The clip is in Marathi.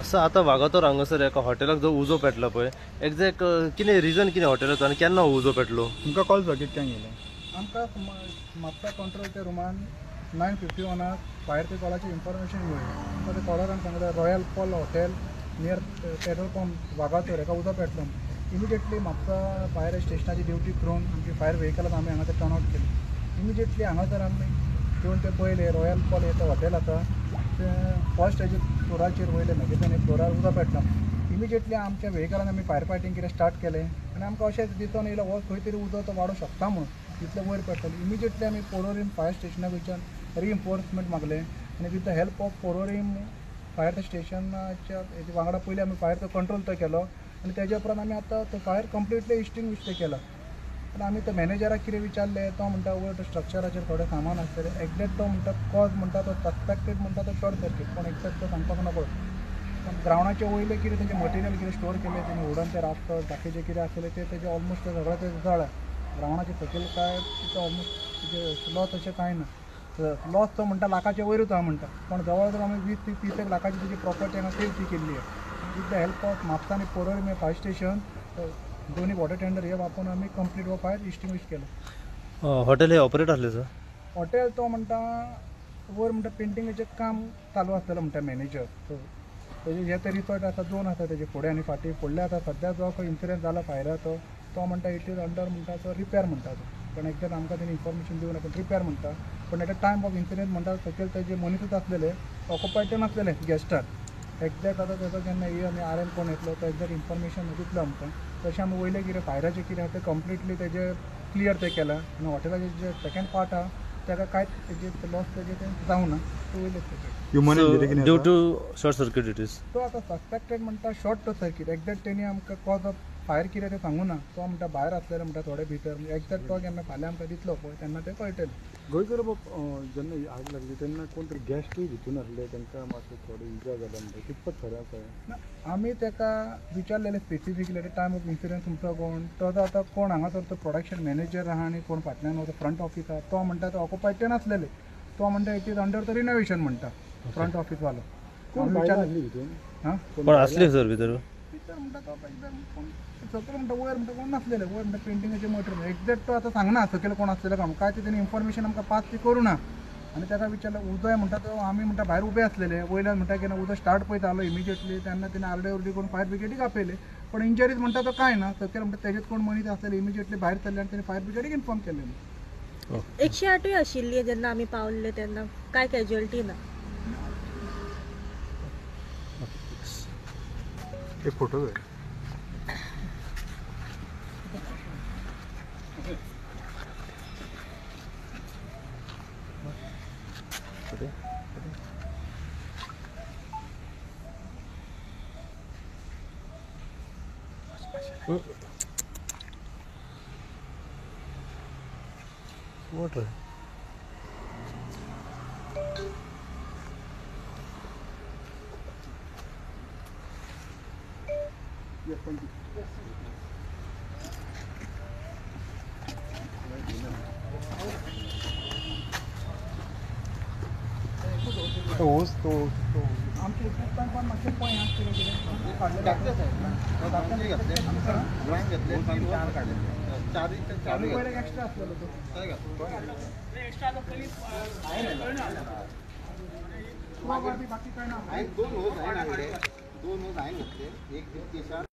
असं आता वागातोर हांगासर एका हॉटेलाक जो उजो पेटलो पळय एक्झॅक्ट कितें रिजन कितें हॉटेलाचो आनी केन्ना हो उजो पेटलो तुमकां कॉल जाता कितक्यांक येयलें आमकां म्हापसा कंट्रोलच्या रुमान 9:51 फायर ते कॉलाची इन्फॉर्मेशन मेळ्ळी. आमकां ते कॉलरान सांगता royal Paul hotel near petrol pump Vagator एका उजो पेटलो. इमिजिएटली म्हापसा फायर स्टेशनाची ड्युटी करून आमची फायर व्हेकलाक आमी हांगा टर्न आउट केली. इमिजिएटली हांगासर आमी येवन ते पयले रॉयल पॉल येता हॉटेल आसा ते फर्स्ट हेजे फ्लोराचेर वयले मागीर ताणें फ्लोरार उजो पेटलो. इमिजिएटली आमच्या व्हेकलान आमी फायर फायटींग कितें स्टार्ट केलें आनी आमकां अशेंच दिसून येयलो हो खंय तरी उजो तो वाडूंक शकता म्हणून तितले वयर पेटलो. इमिजिएटली आमी पोरोरीम फायर स्टेशना वयच्यान रिइन्फोर्समेंट मागलें आनी with the help of Porvorim fire स्टेशनाच्या हेजे वांगडा पयलीं आमी फायर तो कंट्रोल तो केलो आनी तेज्या उपरांत आमी आतां तो फायर कंप्लिटली एक्सटिंग्विश ते केला. आनी आमी तो मॅनेजराक कितें विचारलें तो म्हणटा वयर स्ट्रक्चराचेर थोडें सामान आसतलें. एक्झॅक्ट तो म्हणटा कॉज म्हणटा तो सस्पेक्टेड म्हणटा तो शॉर्ट सर्कीट पण एक्झॅक्ट तो सांगपाक नकळो. पण ग्रावंडाचे वयले कितें तेजें मटेरियल कितें स्टोर केलें तेणें उडोवन ते राफ्टर बाकीचें कितें आसलें ते तेजें ऑलमोस्ट सगळें ते जळ्ळां. ग्रावंडाचे सकयल काय तिथं ऑलमोस्ट तेजें लॉस अशें कांय ना. लॉस तो म्हणटा लाखाच्या वयरूच आहा म्हणटा पण जवळ जवळ आमी 20 ते 30 लाखाची तेजी प्रॉपर्टी हांगा सेव केल्ली आहे. With the help of Mapusa आनी पोरोरीम फायर स्टेशन दोन्ही वॉटर टेंडर हे वापरून आमी कंप्लीट हो फायर एक्सटिंग्विश केलो. हॉटेल हे ऑपरेट आसलें सर हॉटेल तो म्हणटा वयर म्हणटा पेंटिंगाचें काम चालू आसलेलें म्हणटा मॅनेजर. तेजे हे ते रिसॉर्ट आसा 2 आसा तेजे फुडें आनी फाटीं फुडले आसा. सद्या जो खंय इन्सिडंट जाला फायराचो तो म्हणटा इट इज अंडर म्हणटा तो रिपेर म्हणटा तो. पण एक्झॅक्ट आमकां तेणी इन्फॉर्मेशन दिवना पण रिपेर म्हणटा. पण eight the time of incident म्हणटा सकयल तेजे मनीसूच आसलेले ऑक्युपायड ते नासलेले गेस्टार. एक्झॅक्ट आतां तेजो केन्ना ये आनी आर एन कोण येतलो तो एक्झॅक्ट इन्फॉर्मेशन दितलो आमकां. तशें आमी वयले कितें फायराचें कितें आसा तें कंप्लिटली तेजें क्लियर ते केलां आनी हॉटेलाचें जे सेकेंड पार्ट आहा ताका कांयच तेजें लॉस तेजें तें जावं ना. तो वयलेच तेजें due to short circuit it is तो आतां सस्पेक्टेड म्हणटा शॉर्ट सर्कीट. एक्झॅक्ट तेणी आमकां कॉज ऑफ फायर कितें तें सांगूं ना. तो म्हणटा भायर आसलेले म्हणटा थोडे भितर एक्झॅक्ट तो केन्ना फाल्यां आमकां दितलो पळय तेन्ना तें कळटलें. गोंयकर बाब जेन्ना आग लागली तेन्ना कोण तरी गॅस्टूय भितून आसले तांकां मातशें थोडे इजा जाल्या म्हणटा कितपत खरें आसा. आमी ताका विचारलेलें specifically at the time of incident तुमचो कोण तो आतां कोण हांगासर तो प्रोडक्शन मॅनेजर आहा आनी कोण फाटल्यान वता फ्रंट ऑफिस आहा तो म्हणटा तो ऑक्युपायड ते नासलेले. तो म्हणटा it is under the renovation म्हणटा फ्रंट ऑफिस वालो. कोण विचारली भितून हां पण असले सर भितर भितर म्हणटा तो एकदम सकयल म्हणटा वयर म्हणटा कोण नासलेले. वयर म्हणटा पेंटिंगाचें मटेरियल एक्झॅक्ट तो आतां सांगना सकयल कोण आसलेलो काय काय ते तेणी इन्फॉर्मेशन आमकां पास ती करूं ना. आनी ताका विचारलें उदय म्हणटा तो आमी म्हणटा भायर उबे आसलेले वयल्यान म्हणटा केन्ना उदो स्टार्ट पळय जालो इमिजिएटली तेन्ना तेणी आरडे उरडी करून फायर ब्रिगेडीक आपयले. पण इंजरीज म्हणटा तो कांय ना. सकयल म्हणटा तेजेच कोण मनीस आसलेले इमिजिएटली भायर सरले आनी तेणी फायर ब्रिगेडीक इन्फॉर्म केलेलें. 108 आशिल्ली जेन्ना आमी पावल्ले तेन्ना काय कॅज्युअलिटी ना. एक फोटो जाय. वॉटर आमचे इक्विपमेंट पण मातशें पळय आं कितें कितें काडलेलें एक्स्ट्रा आसलेलो तो बाकी काय ना. 2 होज आहे 2 होज आहे एक